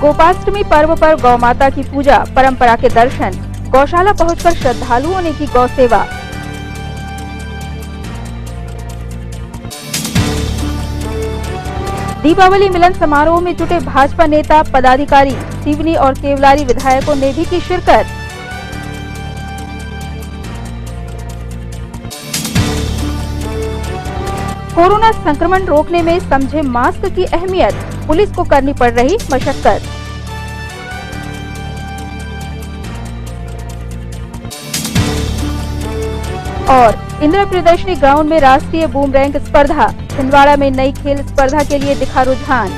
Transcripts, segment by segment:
गोपाष्टमी पर्व पर गौ माता की पूजा, परंपरा के दर्शन, गौशाला पहुंचकर श्रद्धालुओं ने की गौ सेवा। दीपावली मिलन समारोह में जुटे भाजपा नेता, पदाधिकारी, सिवनी और केवलारी विधायकों ने भी की शिरकत। कोरोना संक्रमण रोकने में समझे मास्क की अहमियत, पुलिस को करनी पड़ रही मशक्कत। और इंदिरा प्रियदर्शनी ग्राउंड में राष्ट्रीय बूमरैंग स्पर्धा, छिंदवाड़ा में नई खेल स्पर्धा के लिए दिखा रुझान।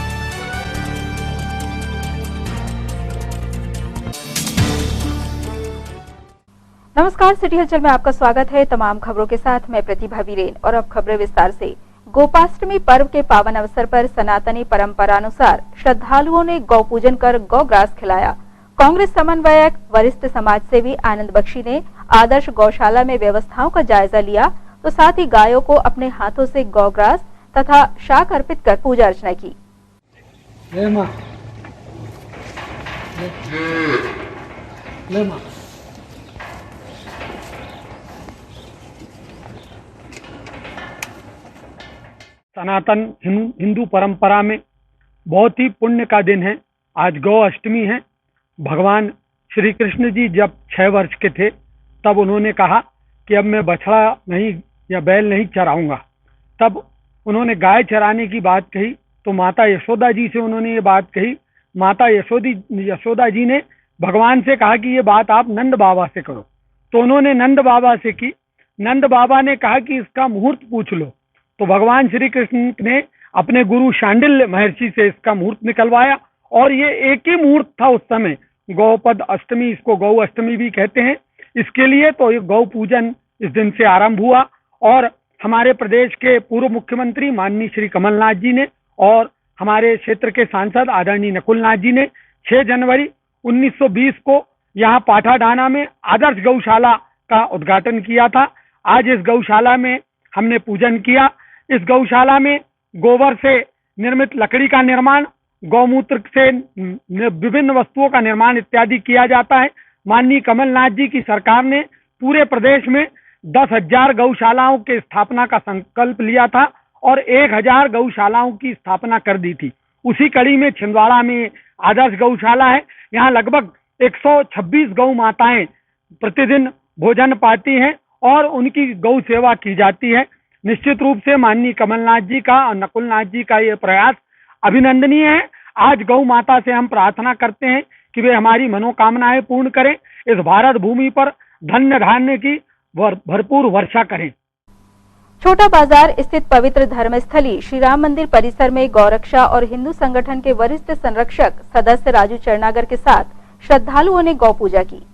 नमस्कार, सिटी हलचल में आपका स्वागत है। तमाम खबरों के साथ मैं प्रतिभा वीरेन और अब खबरें विस्तार से। गोपाष्टमी पर्व के पावन अवसर पर सनातनी परंपरानुसार श्रद्धालुओं ने गौ पूजन कर गौग्रास खिलाया। कांग्रेस समन्वयक वरिष्ठ समाजसेवी आनंद बख्शी ने आदर्श गौशाला में व्यवस्थाओं का जायजा लिया, तो साथ ही गायों को अपने हाथों से गौग्रास तथा शाक अर्पित कर पूजा अर्चना की। सनातन हिंदू परंपरा में बहुत ही पुण्य का दिन है। आज गौ अष्टमी है। भगवान श्री कृष्ण जी जब 6 वर्ष के थे तब उन्होंने कहा कि अब मैं बछड़ा नहीं या बैल नहीं चराऊंगा। तब उन्होंने गाय चराने की बात कही तो माता यशोदा जी से उन्होंने ये बात कही। माता यशोदा जी ने भगवान से कहा कि ये बात आप नंद बाबा से करो, तो उन्होंने नंद बाबा से की। नंद बाबा ने कहा कि इसका मुहूर्त पूछ लो, तो भगवान श्री कृष्ण ने अपने गुरु शांडिल्य महर्षि से इसका मुहूर्त निकलवाया और ये एक ही मुहूर्त था उस समय। गौपद अष्टमी, इसको गौ अष्टमी भी कहते हैं। इसके लिए तो ये गौ पूजन इस दिन से आरंभ हुआ और हमारे प्रदेश के पूर्व मुख्यमंत्री माननीय श्री कमलनाथ जी ने और हमारे क्षेत्र के सांसद आदरणीय नकुलनाथ जी ने 6 जनवरी 1920 को यहाँ पाठाडाना में आदर्श गौशाला का उद्घाटन किया था। आज इस गौशाला में हमने पूजन किया। इस गौशाला में गोबर से निर्मित लकड़ी का निर्माण, गौमूत्र से विभिन्न वस्तुओं का निर्माण इत्यादि किया जाता है। माननीय कमलनाथ जी की सरकार ने पूरे प्रदेश में 10,000 गौशालाओं के स्थापना का संकल्प लिया था और 1,000 गौशालाओं की स्थापना कर दी थी। उसी कड़ी में छिंदवाड़ा में आदर्श गौशाला है। यहाँ लगभग 126 गौ माताएं प्रतिदिन भोजन पाती हैं और उनकी गौ सेवा की जाती है। निश्चित रूप से माननीय कमलनाथ जी का और नकुलनाथ जी का ये प्रयास अभिनंदनीय है। आज गौ माता से हम प्रार्थना करते हैं कि वे हमारी मनोकामनाएं पूर्ण करें, इस भारत भूमि पर धन्य धान्य की भरपूर वर्षा करें। छोटा बाजार स्थित पवित्र धर्मस्थली श्री राम मंदिर परिसर में गौरक्षा और हिंदू संगठन के वरिष्ठ संरक्षक सदस्य राजू चरनागर के साथ श्रद्धालुओं ने गौ पूजा की।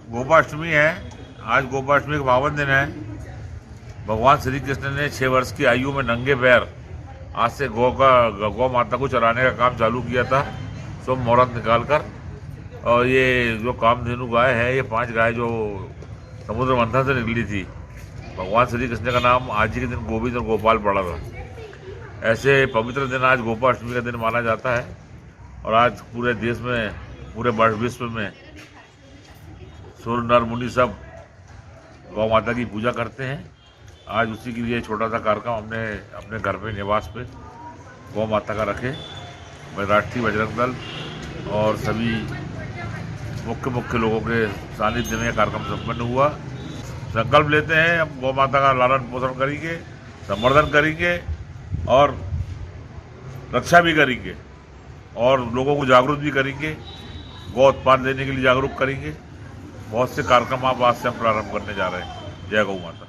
गोपाष्टमी है। आज गोपाष्टमी का पावन दिन है। भगवान श्री कृष्ण ने 6 वर्ष की आयु में नंगे पैर आज से गौ माता को चराने का काम चालू किया था, सोम मुहूर्त निकालकर। और ये जो कामधेनु गाय है, ये 5 गाय जो समुद्र मंथन से निकली थी, भगवान श्री कृष्ण का नाम आज ही के दिन गोविंद और गोपाल पड़ा था। ऐसे पवित्र दिन आज गोपाष्टमी का दिन माना जाता है और आज पूरे देश में, पूरे विश्व में सूर्य नर मुनि सब गौ माता की पूजा करते हैं। आज उसी के लिए छोटा सा कार्यक्रम हमने अपने घर पे निवास पे गौ माता का रखे। मैं राष्ट्रीय बजरंग दल और सभी मुख्य लोगों के सानिध्य में कार्यक्रम संपन्न हुआ। संकल्प लेते हैं हम गौ माता का लालन पोषण करेंगे, संवर्धन करेंगे और रक्षा भी करेंगे और लोगों को जागरूक भी करेंगे, गौ उत्पाद लेने के लिए जागरूक करेंगे। बहुत से कार्यक्रम आप आज से हम प्रारंभ करने जा रहे हैं। जय गौ माता।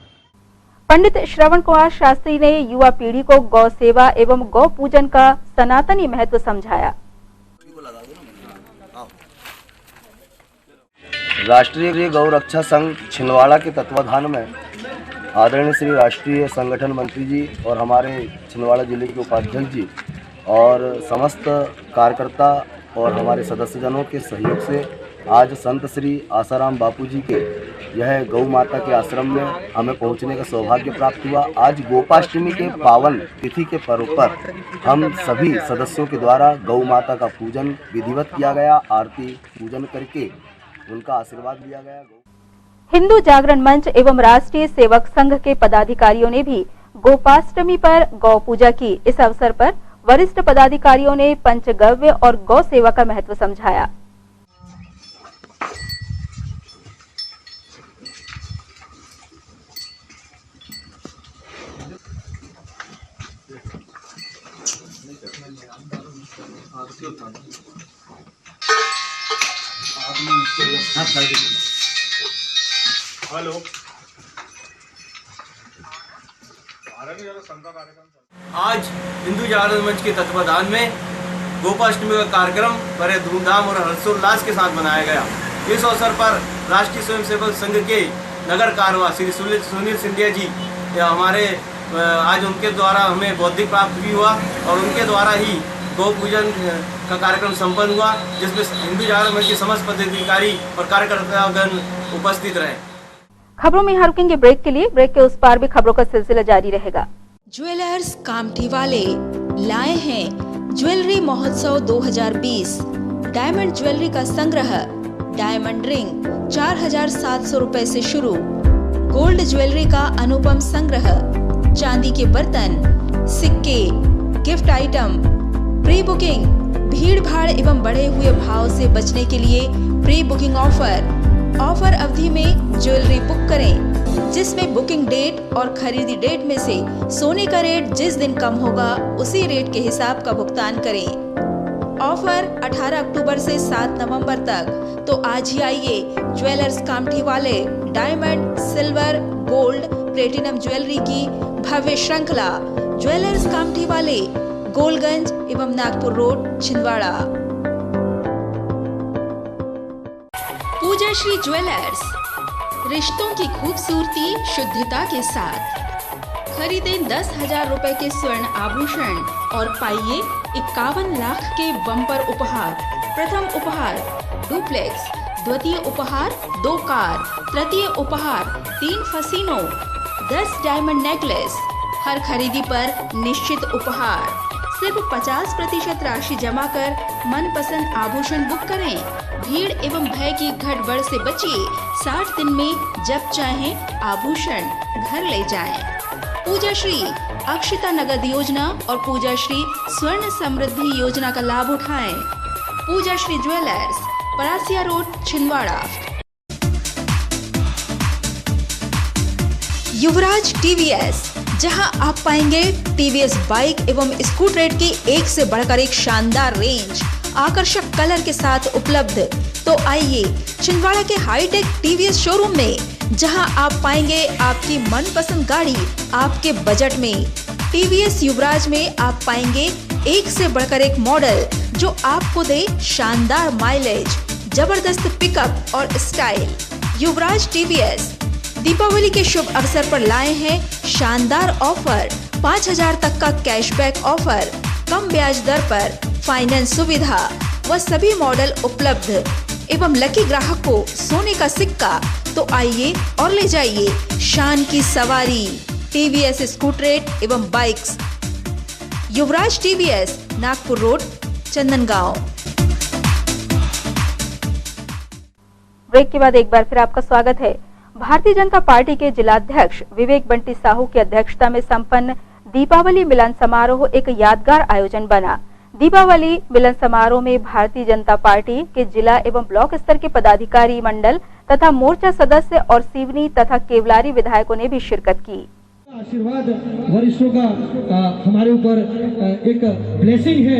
पंडित श्रवण कुमार शास्त्री ने युवा पीढ़ी को गौ सेवा एवं गौ पूजन का सनातनी महत्व समझाया। राष्ट्रीय गौ रक्षा संघ छिंदवाड़ा के तत्वाधान में आदरणीय श्री राष्ट्रीय संगठन मंत्री जी और हमारे छिंदवाड़ा जिले के उपाध्यक्ष जी और समस्त कार्यकर्ता और हमारे सदस्यजनों के सहयोग से आज संत श्री आसाराम बापू जी के यह गौ माता के आश्रम में हमें पहुंचने का सौभाग्य प्राप्त हुआ। आज गोपाष्टमी के पावन तिथि के पर्व पर हम सभी सदस्यों के द्वारा गौ माता का पूजन विधिवत किया गया। आरती पूजन करके उनका आशीर्वाद लिया गया। हिंदू जागरण मंच एवं राष्ट्रीय सेवक संघ के पदाधिकारियों ने भी गोपाष्टमी पर गौ पूजा की। इस अवसर पर वरिष्ठ पदाधिकारियों ने पंचगव्य और गौ सेवा का महत्व समझाया। हेलो, आज हिंदू जागरण मंच के तत्वाधान में गोपाष्टमी का कार्यक्रम बड़े धूमधाम और हर्षोल्लास के साथ मनाया गया। इस अवसर पर राष्ट्रीय स्वयंसेवक संघ के नगर कारवा श्री सुनील सिंधिया जी हमारे आज उनके द्वारा हमें बौद्धिक प्राप्त भी हुआ और उनके द्वारा ही गौ पूजन का कार्यक्रम संपन्न हुआ, जिसमें हिंदू जागरण मंच के समस्त पदाधिकारी और कार्यकर्तागण उपस्थित रहे। खबरों में यहाँ रुकेंगे ब्रेक के लिए। ब्रेक के उस पार भी खबरों का सिलसिला जारी रहेगा। ज्वेलर्स कामठी वाले लाए हैं ज्वेलरी महोत्सव 2020। डायमंड ज्वेलरी का संग्रह, डायमंड रिंग 4,700 रुपए से शुरू, गोल्ड ज्वेलरी का अनुपम संग्रह, चांदी के बर्तन, सिक्के, गिफ्ट आइटम, प्री बुकिंग, भीड़ भाड़ एवं बढ़े हुए भाव से बचने के लिए प्री बुकिंग ऑफर अवधि में ज्वेलरी बुक करें, जिसमें बुकिंग डेट और खरीदी डेट में से सोने का रेट जिस दिन कम होगा उसी रेट के हिसाब का भुगतान करें। ऑफर 18 अक्टूबर से 7 नवंबर तक। तो आज ही आइए ज्वेलर्स कामठी वाले diamond, silver, gold, platinum jewellery की भव्य श्रृंखला ज्वेलर्स कामठी वाले, गोलगंज एवं नागपुर रोड, छिंदवाड़ा। पूजा श्री ज्वेलर्स, रिश्तों की खूबसूरती शुद्धता के साथ। खरीदें 10,000 रुपए के स्वर्ण आभूषण और पाइए 51 लाख के बम्पर उपहार। प्रथम उपहार डुप्लेक्स, द्वितीय उपहार 2 कार, तृतीय उपहार 3 फसीनो, 10 डायमंड नेकलेस। हर खरीदी पर निश्चित उपहार। सिर्फ 50% राशि जमा कर मनपसंद आभूषण बुक करें। भीड़ एवं भय की गड़बड़ से बचिए। 60 दिन में जब चाहें आभूषण घर ले जाएं। पूजा श्री अक्षता नगद योजना और पूजा श्री स्वर्ण समृद्धि योजना का लाभ उठाएं। पूजा श्री ज्वेलर्स, परासिया रोड, छिंदवाड़ा। युवराज टीवीएस, जहां आप पाएंगे टीवीएस बाइक एवं स्कूटर की एक से बढ़कर एक शानदार रेंज, आकर्षक कलर के साथ उपलब्ध। तो आइए छिंदवाड़ा के हाईटेक टीवीएस शोरूम में, जहां आप पाएंगे आपकी मनपसंद गाड़ी आपके बजट में। टीवीएस युवराज में आप पाएंगे एक से बढ़कर एक मॉडल जो आपको दे शानदार माइलेज, जबरदस्त पिकअप और स्टाइल। युवराज टीवीएस दीपावली के शुभ अवसर पर लाए हैं शानदार ऑफर। 5,000 तक का कैशबैक ऑफर, कम ब्याज दर पर फाइनेंस सुविधा व सभी मॉडल उपलब्ध एवं लकी ग्राहक को सोने का सिक्का। तो आइए और ले जाइए शान की सवारी। टीवीएस स्कूटरेट एवं bikes. Yuvraj TVS, Nagpur road, Chandangaon. Break के बाद एक बार फिर आपका स्वागत है। भारतीय जनता पार्टी के जिलाध्यक्ष विवेक बंटी साहू की अध्यक्षता में संपन्न दीपावली मिलन समारोह एक यादगार आयोजन बना। दीपावली मिलन समारोह में भारतीय जनता पार्टी के जिला एवं ब्लॉक स्तर के पदाधिकारी मंडल तथा मोर्चा सदस्य और सिवनी तथा केवलारी विधायकों ने भी शिरकत की। आशीर्वाद वरिष्ठों का हमारे ऊपर एक ब्लेसिंग है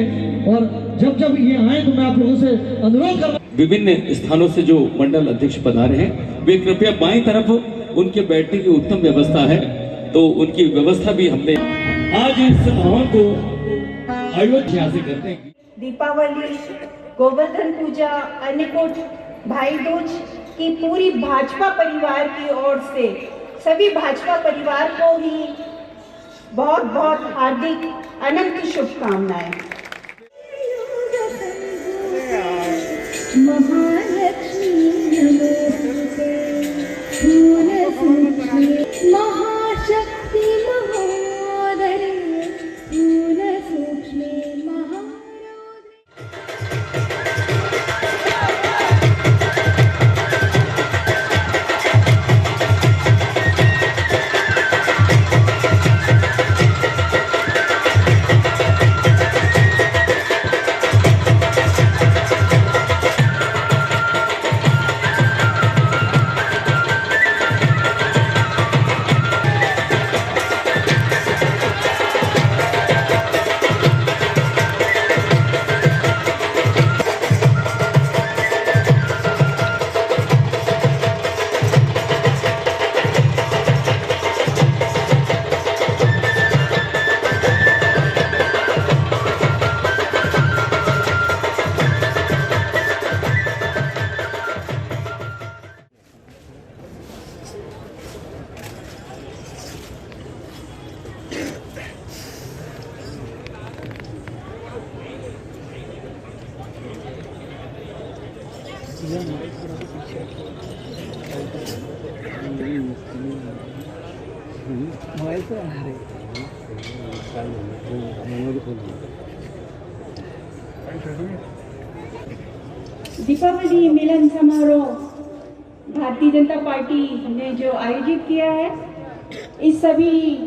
और जब जब ये आए तो मैं आप लोगों से अनुरोध कर विभिन्न स्थानों से जो मंडल अध्यक्ष पधारे हैं वे कृपया बाईं तरफ उनके बैठने की उत्तम व्यवस्था है, तो उनकी व्यवस्था भी हमने आज इस भवन को अयोध्या से करते हैं। दीपावली, गोवर्धन पूजा, अन्नकूट, भाई दूज की पूरी भाजपा परिवार की ओर से सभी भाजपा परिवार को ही बहुत बहुत हार्दिक अनंत शुभकामनाएं। महालक्ष्मी नमोस्तुते, महाशक्ति महोदरे, सूक्ष्मे दीपावली मिलन समारोह भारतीय जनता पार्टी ने जो आयोजित किया है, इस सभी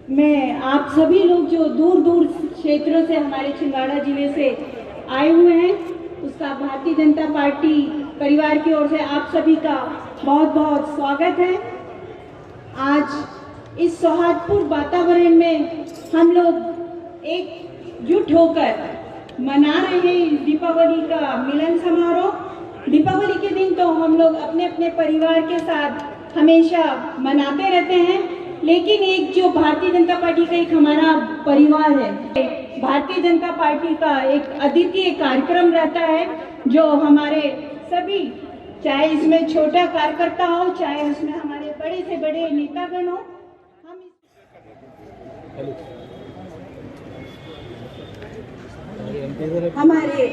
में आप सभी लोग जो दूर दूर क्षेत्रों से हमारे छिंदवाड़ा जिले से आए हुए हैं, उसका भारतीय जनता पार्टी परिवार की ओर से आप सभी का बहुत बहुत स्वागत है। आज इस सौहार्दपूर्ण वातावरण में हम लोग एकजुट होकर मना रहे हैं दीपावली का मिलन समारोह। दीपावली के दिन तो हम लोग अपने अपने परिवार के साथ हमेशा मनाते रहते हैं, लेकिन एक जो भारतीय जनता पार्टी का एक हमारा परिवार है, भारतीय जनता पार्टी का एक अद्वितीय कार्यक्रम रहता है जो हमारे सभी, चाहे इसमें छोटा कार्यकर्ता हो, चाहे उसमें हमारे बड़े से बड़े नेतागण हो, हमारे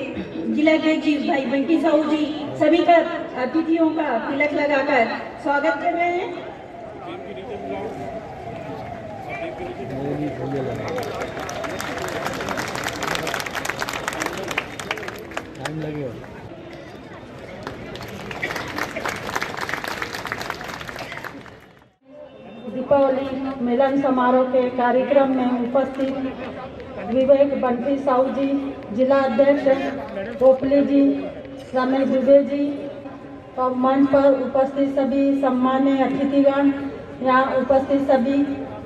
जिला अध्यक्ष जी भाई बंटी साहू जी सभी का अतिथियों का तिलक लगाकर स्वागत कर रहे हैं। दीपावली मिलन समारोह के कार्यक्रम में उपस्थित विवेक बंटी साहू जी, जिला अध्यक्ष पोपली जी, रमेश दुबे जी और मंच पर उपस्थित सभी सम्मान्य अतिथिगण, यहाँ उपस्थित सभी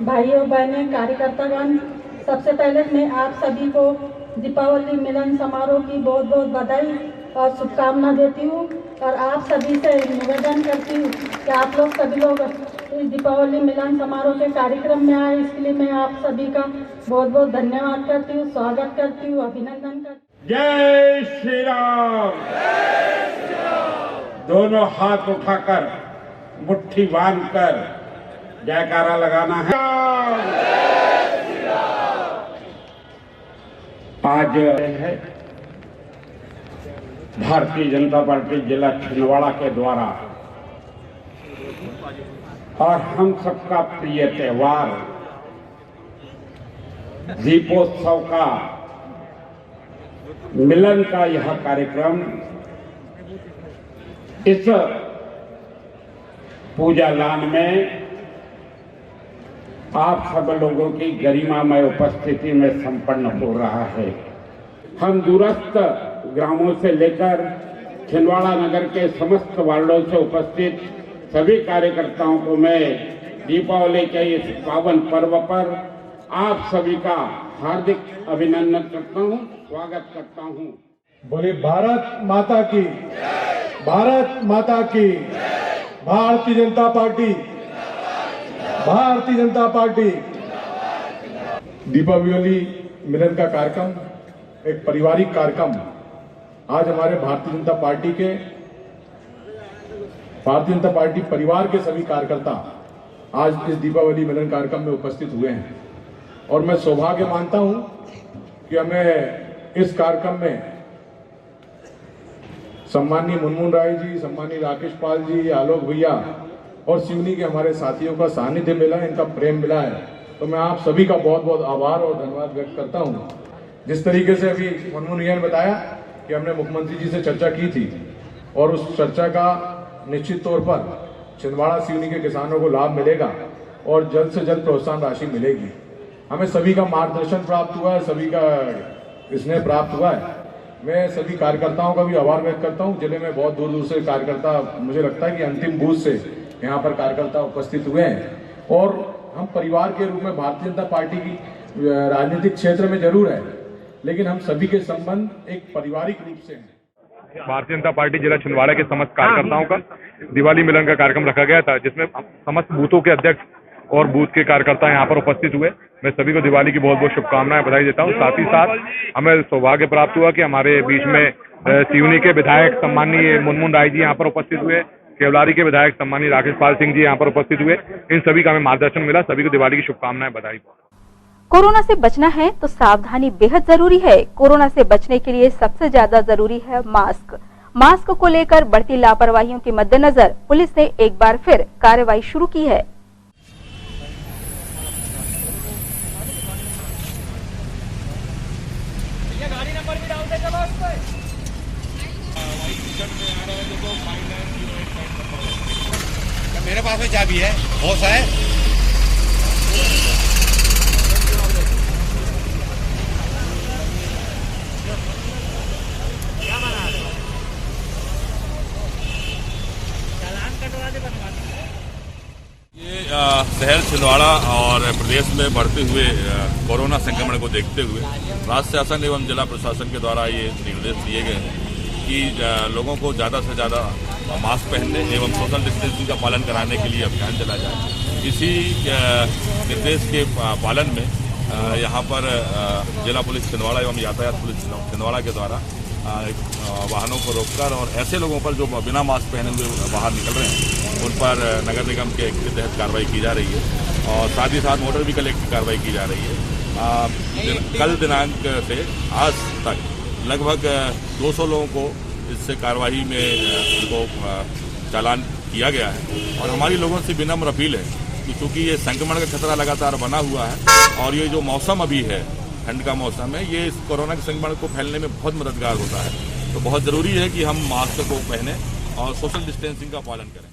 भाइयों बहनें कार्यकर्तागण, सबसे पहले मैं आप सभी को दीपावली मिलन समारोह की बहुत बहुत बधाई और शुभकामना देती हूँ और आप सभी से निवेदन करती हूँ कि आप लोग सभी लोग इस दीपावली मिलन समारोह के कार्यक्रम में आए, इसके लिए मैं आप सभी का बहुत बहुत धन्यवाद करती हूँ, स्वागत करती हूँ, अभिनंदन करती हूँ। जय श्री राम। दोनों हाथ उठाकर मुट्ठी बांधकर जयकारा लगाना है। आज है भारतीय जनता पार्टी जिला छिंदवाड़ा के द्वारा और हम सबका प्रिय त्योहार दीपोत्सव का मिलन का यह कार्यक्रम इस पूजा लान में आप सब लोगों की गरिमामय उपस्थिति में संपन्न हो रहा है। हम दूरस्थ ग्रामों से लेकर छिंदवाड़ा नगर के समस्त वार्डों से उपस्थित सभी कार्यकर्ताओं को मैं दीपावली के इस पावन पर्व पर आप सभी का हार्दिक अभिनंदन करता हूं, स्वागत करता हूं। बोले भारत माता की, भारत माता की, भारतीय जनता पार्टी, भारतीय जनता पार्टी। दीपावली मिलन का कार्यक्रम एक पारिवारिक कार्यक्रम आज हमारे भारतीय जनता पार्टी परिवार के सभी कार्यकर्ता आज इस दीपावली मिलन कार्यक्रम में उपस्थित हुए हैं और मैं सौभाग्य मानता हूं कि हमें इस कार्यक्रम में सम्माननीय मुनमुन राय जी, सम्माननीय राकेश पाल जी, आलोक भैया और सिवनी के हमारे साथियों का सानिध्य मिला, इनका प्रेम मिला है। तो मैं आप सभी का बहुत बहुत आभार और धन्यवाद व्यक्त करता हूं। जिस तरीके से अभी मुनमुन भैया ने बताया कि हमने मुख्यमंत्री जी से चर्चा की थी और उस चर्चा का निश्चित तौर पर छिंदवाड़ा सिवनी के किसानों को लाभ मिलेगा और जल्द से जल्द प्रोत्साहन राशि मिलेगी। हमें सभी का मार्गदर्शन प्राप्त हुआ है, सभी का स्नेह प्राप्त हुआ है। मैं सभी कार्यकर्ताओं का भी आभार व्यक्त करता हूं। जिले में बहुत दूर दूर से कार्यकर्ता, मुझे लगता है कि अंतिम बूथ से यहाँ पर कार्यकर्ता उपस्थित हुए हैं और हम परिवार के रूप में भारतीय जनता पार्टी की राजनीतिक क्षेत्र में जरूर है, लेकिन हम सभी के संबंध एक पारिवारिक रूप से हैं। भारतीय जनता पार्टी जिला छिंदवाड़ा के समस्त कार्यकर्ताओं का दिवाली मिलन का कार्यक्रम रखा गया था, जिसमें समस्त बूथों के अध्यक्ष और बूथ के कार्यकर्ता यहाँ पर उपस्थित हुए। मैं सभी को दिवाली की बहुत बहुत शुभकामनाएं, बधाई देता हूँ। साथ ही साथ हमें सौभाग्य प्राप्त हुआ कि हमारे बीच में सिवनी के विधायक सम्माननीय मुनमुन राय जी यहाँ पर उपस्थित हुए, केवलारी के विधायक सम्माननीय राकेश पाल सिंह जी यहाँ पर उपस्थित हुए। इन सभी का हमें मार्गदर्शन मिला। सभी को दिवाली की शुभकामनाएं, बधाई। कोरोना से बचना है तो सावधानी बेहद जरूरी है। कोरोना से बचने के लिए सबसे ज्यादा जरूरी है मास्क। मास्क को लेकर बढ़ती लापरवाहियों के मद्देनजर पुलिस ने एक बार फिर कार्रवाई शुरू की है। गाड़ी नंबर भी डाल दे चलो उस पे। मेरे पास में चाबी है, होश है। ये शहर छिंदवाड़ा और प्रदेश में बढ़ते हुए कोरोना संक्रमण को देखते हुए राज्य शासन एवं जिला प्रशासन के द्वारा ये निर्देश दिए गए हैं कि लोगों को ज़्यादा से ज़्यादा मास्क पहनने एवं सोशल डिस्टेंसिंग का पालन कराने के लिए अभियान चलाया जाए। इसी निर्देश के पालन में यहाँ पर जिला पुलिस छिंदवाड़ा एवं यातायात पुलिस छिंदवाड़ा के द्वारा वाहनों को रोककर और ऐसे लोगों पर जो बिना मास्क पहने हुए बाहर निकल रहे हैं उन पर नगर निगम के एक्ट के तहत कार्रवाई की जा रही है और साथ ही साथ मोटर व्हीकल एक्ट की कार्रवाई की जा रही है। कल दिनांक से आज तक लगभग 200 लोगों को इससे कार्रवाई में उनको चालान किया गया है और हमारी लोगों से विनम्र अपील है कि चूँकि ये संक्रमण का खतरा लगातार बना हुआ है और ये जो मौसम अभी है, ठंड का मौसम है, ये इस कोरोना के संक्रमण को फैलने में बहुत मददगार होता है। तो बहुत जरूरी है कि हम मास्क को पहने और सोशल डिस्टेंसिंग का पालन करें।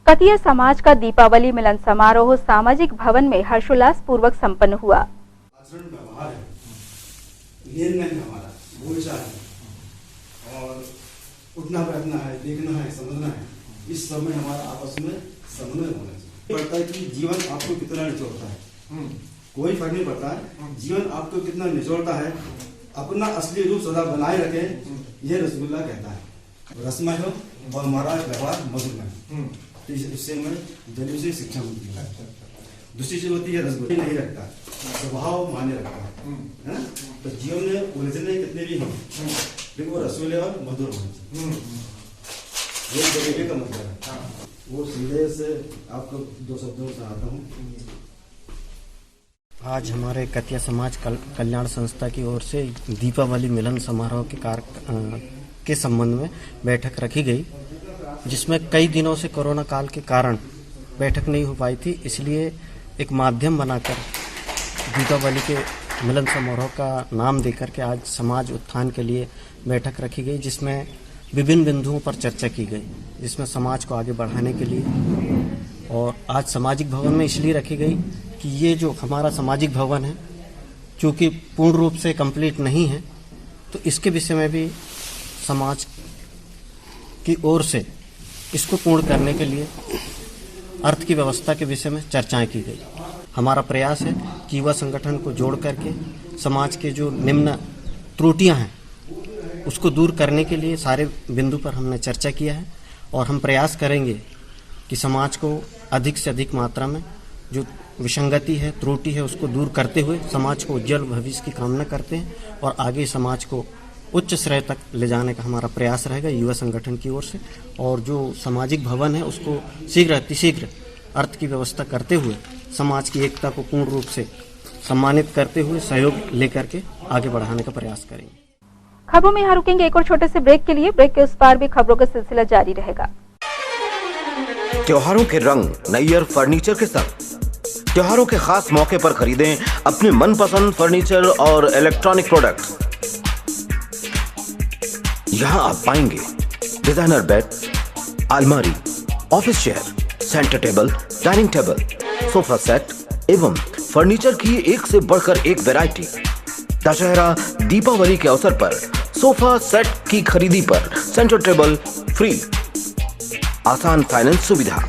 कतिया समाज का दीपावली मिलन समारोह सामाजिक भवन में हर्षोल्लास पूर्वक संपन्न हुआ। आचरण व्यवहार है, लेन देन हमारा बोलचाल है और उठना बैठना है, देखना है, समझना है। इस समय हमारा आपस में समन्वय होना चाहिए। पड़ता है कि जीवन आपको कितना निचोड़ता है, कोई फर्क नहीं पड़ता है। जीवन आपको कितना निचोड़ता है, अपना असली रूप सदा बनाए रखें, यह रसगुल्ला कहता है। रसमय हो और हमारा व्यवहार मधुरमय, तो इससे मैं जरूर से शिक्षा मिलती है। दूसरी चीज होती है रसगुल्ला नहीं रखता, स्वभाव मान्य रखता है। तो जीवन में उलझने कितने भी हों, लेकिन वो रसगुल्ले और मधुर होने चाहिए। वो गरीबी का मतलब है। वो सीधे से आपको दो शब्दों से आता हूँ। आज हमारे कतिया समाज कल्याण संस्था की ओर से दीपावली मिलन समारोह के संबंध में बैठक रखी गई, जिसमें कई दिनों से कोरोना काल के कारण बैठक नहीं हो पाई थी। इसलिए एक माध्यम बनाकर दीपावली के मिलन समारोह का नाम देकर के आज समाज उत्थान के लिए बैठक रखी गई, जिसमें विभिन्न बिंदुओं पर चर्चा की गई, जिसमें समाज को आगे बढ़ाने के लिए। और आज सामाजिक भवन में इसलिए रखी गई कि ये जो हमारा सामाजिक भवन है, चूँकि पूर्ण रूप से कंप्लीट नहीं है, तो इसके विषय में भी समाज की ओर से इसको पूर्ण करने के लिए अर्थ की व्यवस्था के विषय में चर्चाएं की गई। हमारा प्रयास है कि युवा संगठन को जोड़ करके समाज के जो निम्न त्रुटियां हैं उसको दूर करने के लिए सारे बिंदु पर हमने चर्चा किया है और हम प्रयास करेंगे कि समाज को अधिक से अधिक मात्रा में जो विसंगति है, त्रुटि है, उसको दूर करते हुए समाज को उज्जवल भविष्य की कामना करते हैं और आगे समाज को उच्च श्रेय तक ले जाने का हमारा प्रयास रहेगा युवा संगठन की ओर से। और जो सामाजिक भवन है उसको शीघ्र अतिशीघ्र अर्थ की व्यवस्था करते हुए समाज की एकता को पूर्ण रूप से सम्मानित करते हुए सहयोग लेकर के आगे बढ़ाने का प्रयास करेंगे। खबरों में यहाँ रुकेंगे एक और छोटे से ब्रेक के लिए। ब्रेक के उस पार भी खबरों का सिलसिला जारी रहेगा। त्योहारों के रंग नैयर फर्नीचर के संग। त्योहारों के खास मौके पर खरीदें अपने मनपसंद फर्नीचर और इलेक्ट्रॉनिक प्रोडक्ट्स। यहाँ आप पाएंगे डिजाइनर बेड, अलमारी, office chair, centre table, dining table, sofa set एवं फर्नीचर की एक से बढ़कर एक वैरायटी। दशहरा दीपावली के अवसर पर सोफा सेट की खरीदी पर सेंटर टेबल फ्री। आसान फाइनेंस सुविधा,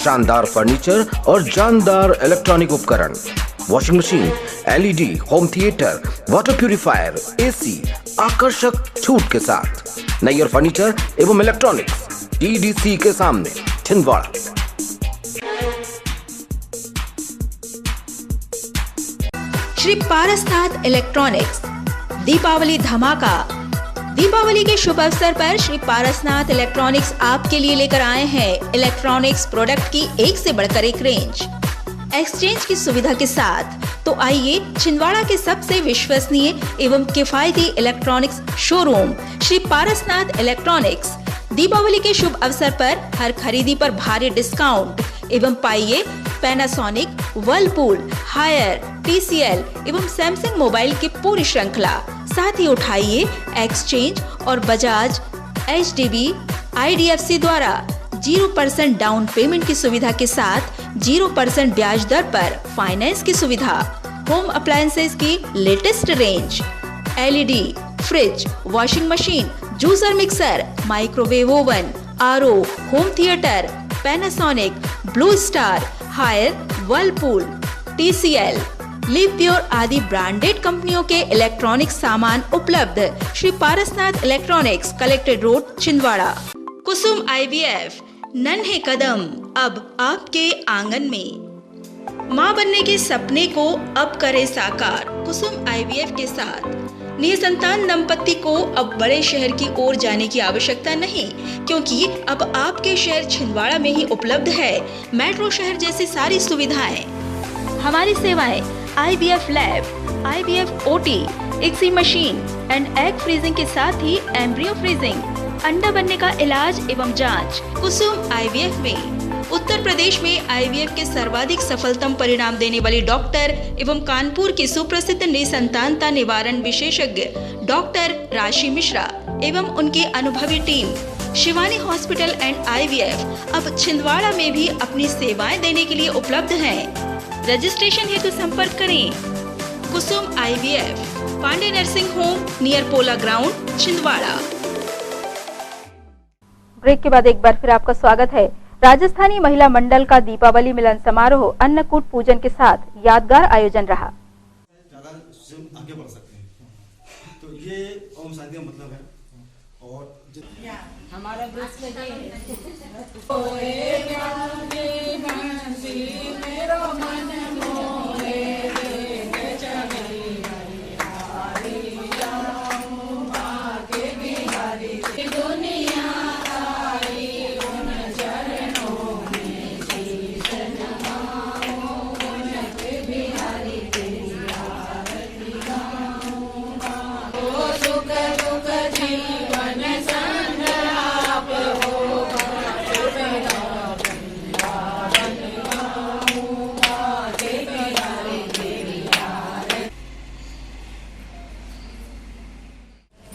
शानदार फर्नीचर और जानदार इलेक्ट्रॉनिक उपकरण, washing machine, LED, home theatre, water purifier, AC आकर्षक छूट के साथ। नैयर फर्नीचर एवं इलेक्ट्रॉनिक्स, डीडीसी के सामने, छिंदवाड़ा। श्री पारसनाथ इलेक्ट्रॉनिक्स दीपावली धमाका। दीपावली के शुभ अवसर पर श्री पारसनाथ इलेक्ट्रॉनिक्स आपके लिए लेकर आए हैं इलेक्ट्रॉनिक्स प्रोडक्ट की एक से बढ़कर एक रेंज, एक्सचेंज की सुविधा के साथ। तो आइए छिंदवाड़ा के सबसे विश्वसनीय एवं किफायती electronics showroom Shri Parasnath electronics Deepavali के शुभ अवसर पर हर खरीदी पर भारी डिस्काउंट एवं पाइए पैनासोनिक, वर्लपूल, हायर, TCL एवं सैमसंग मोबाइल की पूरी श्रृंखला। साथ ही उठाइए एक्सचेंज और बजाज, HDB, IDFC द्वारा 0% डाउन पेमेंट की सुविधा के साथ 0% ब्याज दर पर फाइनेंस की सुविधा। होम अप्लायंसेज की latest range, LED, fridge, washing machine, juicer mixer, microwave oven, RO, home theatre, Panasonic, Blue Star, Haier, Whirlpool, TCL, Livpure आदि ब्रांडेड कंपनियों के इलेक्ट्रॉनिक सामान उपलब्ध। Shri Parasnath electronics, collected road, Chhindwara. Kusum IVF, नन्हे कदम अब आपके आंगन में। मां बनने के सपने को अब करे साकार। कुसुम IVF के साथ निसंतान दंपत्ति को अब बड़े शहर की ओर जाने की आवश्यकता नहीं, क्योंकि अब आपके शहर छिंदवाड़ा में ही उपलब्ध है मेट्रो शहर जैसी सारी सुविधाएं। हमारी सेवाएं IVF lab, IVF OT, ICSI machine and egg freezing के साथ ही एम्ब्रियो फ्रीजिंग, अंडा बनने का इलाज एवं जांच। कुसुम IVF में उत्तर प्रदेश में IVF के सर्वाधिक सफलतम परिणाम देने वाली डॉक्टर एवं कानपुर की सुप्रसिद्ध निसंतानता निवारण विशेषज्ञ डॉक्टर राशि मिश्रा एवं उनकी अनुभवी team Shivani hospital and IVF अब छिंदवाड़ा में भी अपनी सेवाएं देने के लिए उपलब्ध हैं। रजिस्ट्रेशन हेतु संपर्क करें Kusum IVF, Pandey nursing home, near Pola ground, Chhindwara. Break के बाद एक बार फिर आपका स्वागत है। राजस्थानी महिला मंडल का दीपावली मिलन समारोह अन्नकूट पूजन के साथ यादगार आयोजन रहा। ज्यादा आगे बढ़ सकते हैं, तो ये ओम शांति का मतलब है। और हमारा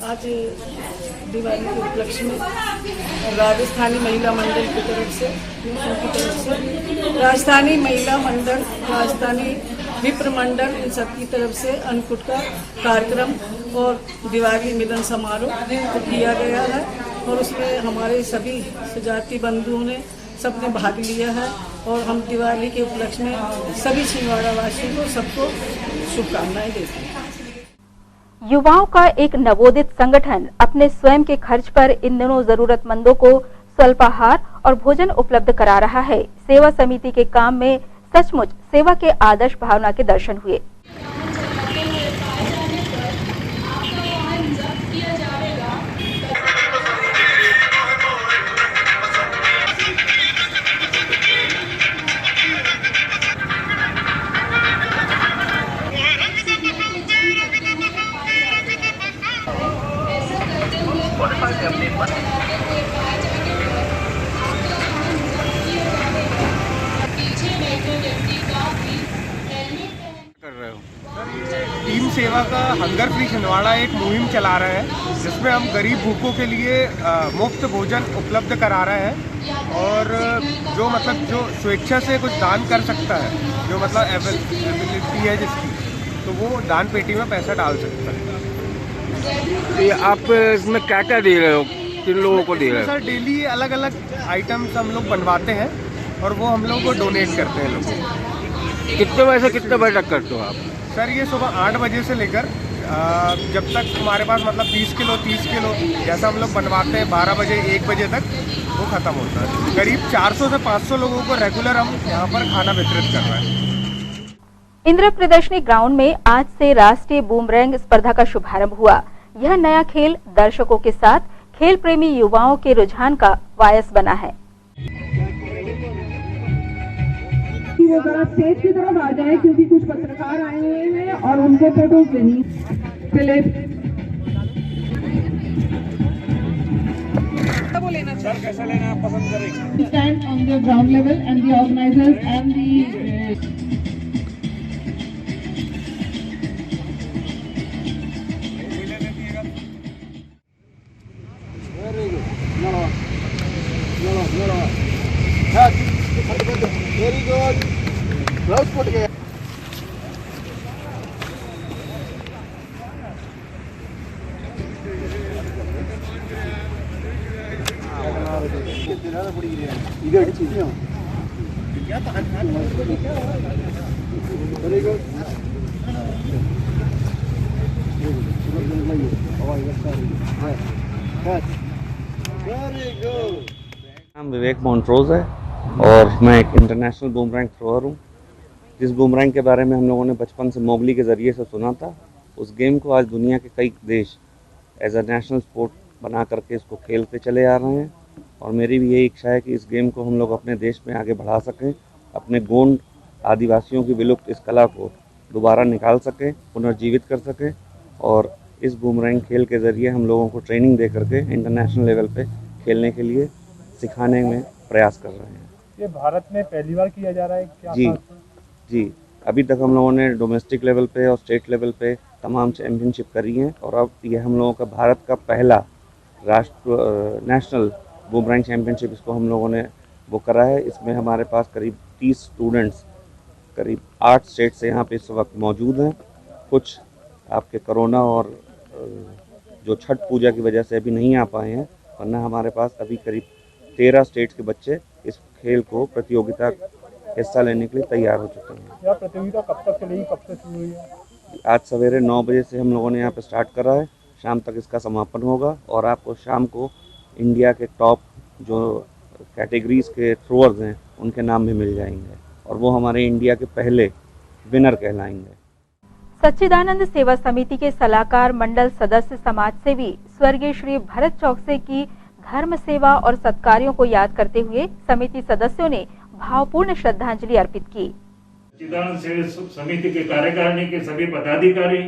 आज दिवाली के उपलक्ष्य में राजस्थानी महिला मंडल की तरफ से राजस्थानी महिला मंडल, राजस्थानी विप्र मंडल, इन सब की तरफ से अन्नकूट का कार्यक्रम और दिवाली मिलन समारोह तो किया गया है और उसमें हमारे सभी सुजाति बंधुओं ने सबने भाग लिया है और हम दिवाली के उपलक्ष्य में सभी छिंदवाड़ा वासियों को सबको शुभकामनाएं देते हैं। युवाओं का एक नवोदित संगठन अपने स्वयं के खर्च पर इन दिनों जरूरतमंदों को स्वल्पाहार और भोजन उपलब्ध करा रहा है। सेवा समिति के काम में सचमुच सेवा के आदर्श भावना के दर्शन हुए। टीम सेवा का हंगर फ्री छिंदवाड़ा एक मुहिम चला रहे हैं जिसमें हम गरीब भूखों के लिए मुफ्त भोजन उपलब्ध करा रहे हैं और जो मतलब जो स्वेच्छा से कुछ दान कर सकता है, जो मतलब एबिलिटी है जिसकी, तो वो दान पेटी में पैसा डाल सकता है। तो ये आप इसमें क्या क्या दे रहे हो, किन लोगों को दे रहे हो? सर डेली अलग अलग आइटम्स हम लोग बनवाते हैं और वो हम लोग को डोनेट करते हैं लोगों को। कितने बजे से कितने बजे तक करते हो आप? सर ये सुबह 8 बजे से लेकर जब तक हमारे पास मतलब 20 किलो 30 किलो जैसा हम लोग बनवाते हैं 12 बजे 1 बजे तक वो ख़त्म होता है। करीब 400 से 500 लोगों को रेगुलर हम यहाँ पर खाना वितरित कर रहे हैं। इंद्र प्रदर्शनी ग्राउंड में आज से राष्ट्रीय बूमरैंग स्पर्धा का शुभारंभ हुआ। यह नया खेल दर्शकों के साथ खेल प्रेमी युवाओं के रुझान का बायस बना है। वो जरा स्टेज की तरफ आ जाए क्योंकि कुछ पत्रकार आए हुए हैं और उनको फोटो लेनी। फिलिप वो लेना चाहिए। कैसा लेना आप पसंद करेंगे? Stand on the ground level and the organisers and the very good, gloves पट गया। वेरी गुड, नाम विवेक मोन्ट्रोज है और मैं एक इंटरनेशनल बूमरैंग थ्रोअर हूँ। जिस बूमरैंग के बारे में हम लोगों ने बचपन से मोगली के ज़रिए से सुना था, उस गेम को आज दुनिया के कई देश एज अ नेशनल स्पोर्ट बना करके इसको खेलते चले आ रहे हैं और मेरी भी यही इच्छा है कि इस गेम को हम लोग अपने देश में आगे बढ़ा सकें, अपने गोंड आदिवासियों की विलुप्त इस कला को दोबारा निकाल सकें, पुनर्जीवित कर सकें और इस बूमरैंग खेल के ज़रिए हम लोगों को ट्रेनिंग दे करके इंटरनेशनल लेवल पे खेलने के लिए सिखाने में प्रयास कर रहे हैं। ये भारत में पहली बार किया जा रहा है क्या? जी, अभी तक हम लोगों ने डोमेस्टिक लेवल पे और स्टेट लेवल पे तमाम चैम्पियनशिप करी हैं और अब ये हम लोगों का भारत का पहला नेशनल बूमरैंग चैम्पियनशिप इसको हम लोगों ने वो करा है। इसमें हमारे पास करीब 30 स्टूडेंट्स करीब 8 स्टेट से यहाँ पे इस वक्त मौजूद हैं। कुछ आपके कोरोना और जो छठ पूजा की वजह से अभी नहीं आ पाए हैं, वरना हमारे पास अभी करीब 13 स्टेट्स के बच्चे इस खेल को प्रतियोगिता हिस्सा लेने के लिए तैयार हो चुके हैं। यह प्रतियोगिता कब तक चलेगी, कब से शुरू हुई है? आज सवेरे 9 बजे से हम लोगों ने यहाँ पे स्टार्ट करा है, शाम तक इसका समापन होगा और आपको शाम को इंडिया के टॉप जो कैटेगरीज के थ्रोअर्स हैं उनके नाम भी मिल जाएंगे और वो हमारे इंडिया के पहले विनर कहलाएंगे। सच्चिदानंद सेवा समिति के सलाहकार मंडल सदस्य समाज सेवी स्वर्गीय श्री भरत चौकसे की धर्म सेवा और सत्कार्यों को याद करते हुए समिति सदस्यों ने भावपूर्ण श्रद्धांजलि अर्पित की। सच्चिदानंद सेवा समिति के कार्यकारिणी के सभी पदाधिकारी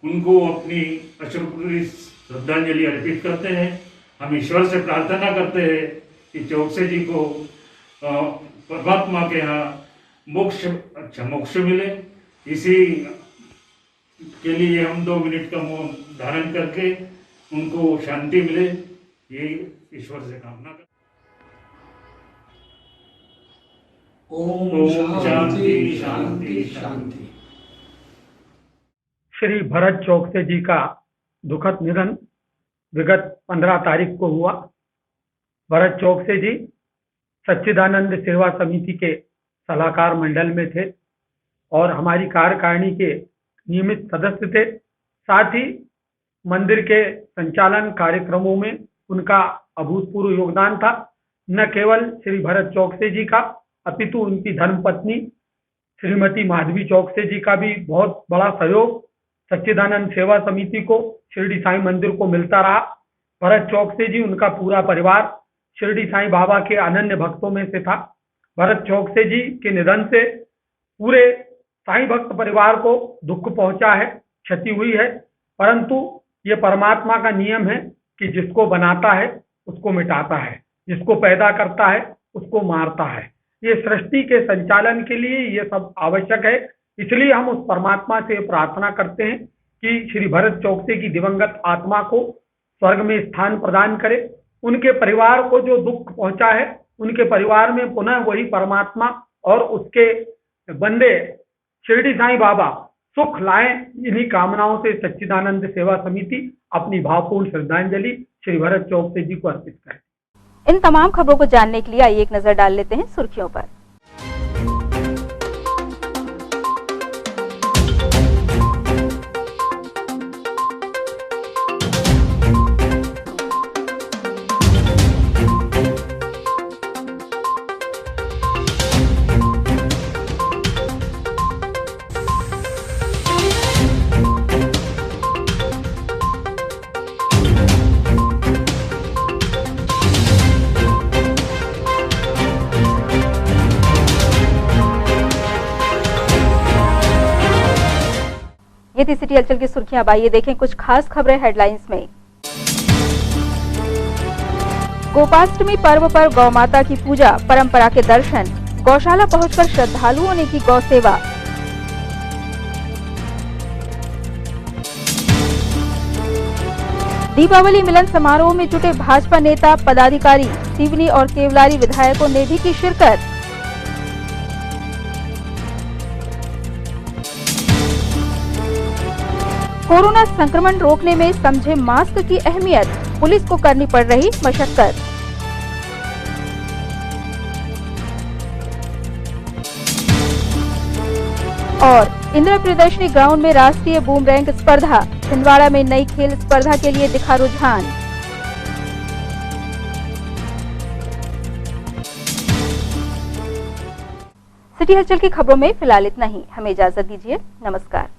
उनको अपनी अश्रुपूरी श्रद्धांजलि अर्पित करते हैं। हम ईश्वर से प्रार्थना करते हैं कि चौकसे जी को परमात्मा के यहाँ मोक्ष मिले। इसी के लिए हम 2 मिनट का मौन धारण करके उनको शांति मिले, ये ईश्वर से कामना करते। ओम शांति शांति शांति। श्री भरत चौकसे जी का दुखद निधन विगत 15 तारीख को हुआ। भरत चौकसे जी सच्चिदानंद सेवा समिति के सलाहकार मंडल में थे और हमारी कार्यकारिणी के नियमित सदस्य थे। साथ ही मंदिर के संचालन कार्यक्रमों में उनका अभूतपूर्व योगदान था। न केवल श्री भरत चौकसे जी का अपितु उनकी धर्मपत्नी श्रीमती माधवी चौकसे जी का भी बहुत बड़ा सहयोग सच्चिदानंद सेवा समिति को, शिरडी साईं मंदिर को मिलता रहा। भरत चौकसे जी, उनका पूरा परिवार शिरडी साईं बाबा के अनन्य भक्तों में से था। भरत चौकसे जी के निधन से पूरे साईं भक्त परिवार को दुख पहुंचा है, क्षति हुई है, परंतु ये परमात्मा का नियम है कि जिसको बनाता है उसको मिटाता है, जिसको पैदा करता है उसको मारता है। ये सृष्टि के संचालन के लिए ये सब आवश्यक है। इसलिए हम उस परमात्मा से प्रार्थना करते हैं कि श्री भरत चौकसे की दिवंगत आत्मा को स्वर्ग में स्थान प्रदान करे। उनके परिवार को जो दुख पहुंचा है, उनके परिवार में पुनः वही परमात्मा और उसके बंदे शिरडी साईं बाबा सुख लाएं। इन्हीं कामनाओं से सच्चिदानंद सेवा समिति अपनी भावपूर्ण श्रद्धांजलि श्री भरत चौकसे जी को अर्पित करे। इन तमाम खबरों को जानने के लिए आइए एक नजर डाल लेते हैं सुर्खियों पर। ये थी सिटी हलचल की सुर्खियां। अब आइए देखें कुछ खास खबरें हेडलाइंस में। गोपाष्टमी पर्व पर गौ माता की पूजा, परंपरा के दर्शन, गौशाला पहुंचकर श्रद्धालुओं ने की गौ सेवा। दीपावली मिलन समारोह में जुटे भाजपा नेता पदाधिकारी, सिवनी और केवलारी विधायकों ने भी की शिरकत। कोरोना संक्रमण रोकने में समझे मास्क की अहमियत, पुलिस को करनी पड़ रही मशक्कत। और इंदिरा प्रियदर्शनी ग्राउंड में राष्ट्रीय बूमरैंक स्पर्धा, छिंदवाड़ा में नई खेल स्पर्धा के लिए दिखा रुझान। सिटी हलचल की खबरों में फिलहाल इतना ही। हमें इजाजत दीजिए। नमस्कार।